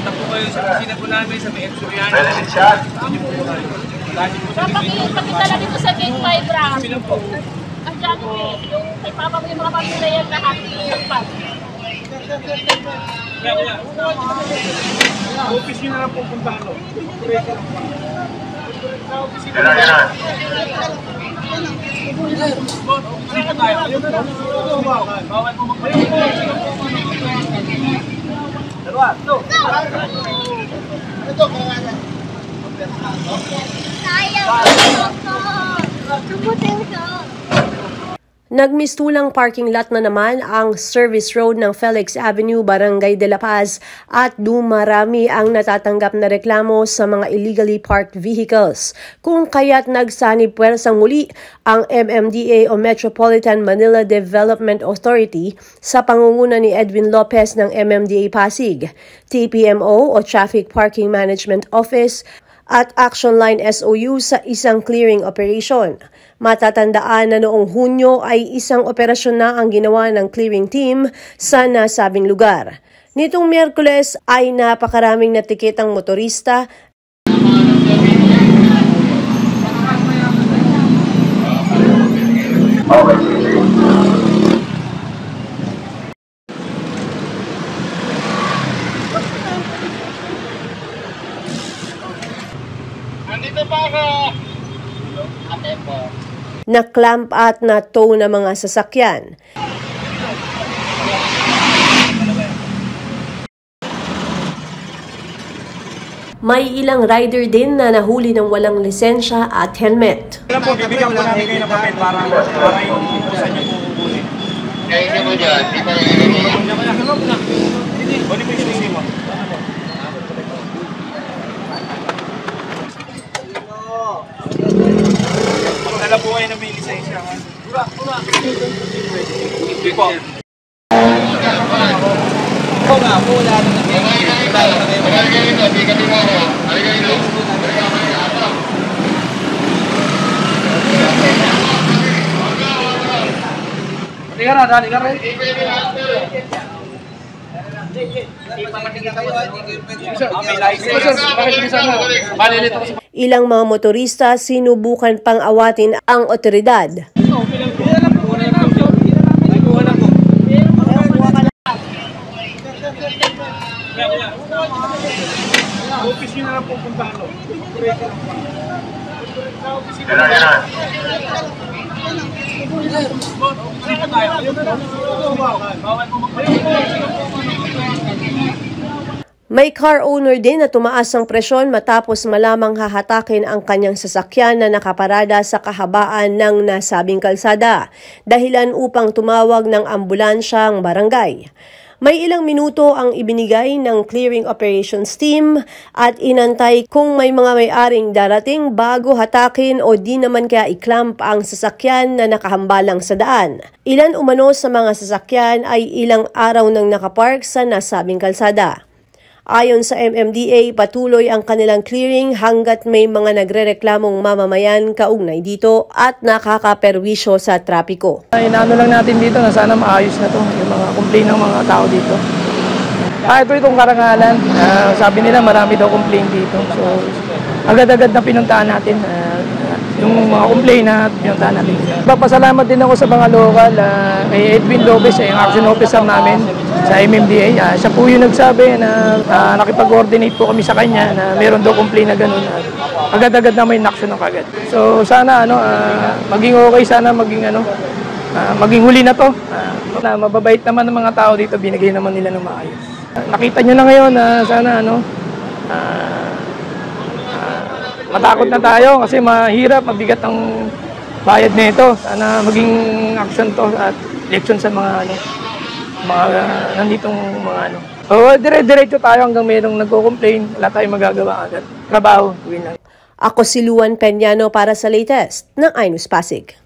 Punta po kayo sa opisina po namin sa may Soriano. Pakitala dito sa Gate 5 Ram. Ang dyan yung kay Papa mo yung mga pamilya yan lahat. Office nyo na lang po puntahan mo. Bawal po magpalit. Dalawa, ito. Ito, kawalan. Nagmistulang parking lot na naman ang service road ng Felix Avenue, Barangay de la Paz at dumarami ang natatanggap na reklamo sa mga illegally parked vehicles. Kung kaya't nagsanib puwersang muli ang MMDA o Metropolitan Manila Development Authority sa pangunguna ni Edwin Lopez ng MMDA Pasig, TPMO o Traffic Parking Management Office at Action Line SOU sa isang clearing operation. Matatandaan na noong Hunyo ay isang operasyon na ang ginawa ng clearing team sa nasabing lugar. Nitong Miyerkules ay napakaraming natikitang motorista na clamp at na tow na mga sasakyan. May ilang rider din na nahuli ng walang lisensya at helmet. Alam po, bibigyan po namin kayo ng papel para yung saan niyo po kukunin. Kaya hindi mo dyan, di ba? Hindi po yung susi mo. Magdala po kayo ng may lisensya. Hindi po. Oo nga po, wala na Ilang mga motorista sinubukan pang awatin ang otoridad. Office nyo na lang pupuntahan mo. May car owner din na tumaas ang presyon matapos malamang hahatakin ang kanyang sasakyan na nakaparada sa kahabaan ng nasabing kalsada, dahilan upang tumawag ng ambulansya ang barangay. May ilang minuto ang ibinigay ng clearing operations team at inantay kung may mga may-aring darating bago hatakin o di naman kaya i-clamp ang sasakyan na nakahambalang sa daan. Ilan umano sa mga sasakyan ay ilang araw nang nakapark sa nasabing kalsada. Ayon sa MMDA, patuloy ang kanilang clearing hanggat may mga nagrereklamong mamamayan kaugnay dito at nakakaperwisyo sa trapiko. Inaano lang natin dito na sana maayos na to yung mga complaint ng mga tao dito. Ito itong Karangalan. Sabi nila marami daw complaint dito. So agad-agad na pinuntahan natin yung mga complaint na pinuntahan natin. Papasalamat din ako sa mga local, kay Edwin Lopez, yung action officer namin sa MMDA. Siya po yung nagsabi na nakipag-coordinate po kami sa kanya na meron daw complaint na gano'n. Agad-agad na may action ng kagad. So sana maging okay, sana maging huli na to. Mababait naman ng mga tao dito, binigay naman nila ng maayos. Nakita nyo na ngayon na sana matakot na tayo kasi mahirap, mabigat ang bayad nito. Sana maging action to at election sa mga nanditong mga dire-diretso tayo hanggang mayroong nagko-complain, wala tayong magagawa agad. Trabaho, gawin lang. Ako si Luan Peñano para sa latest ng iNews Pasig.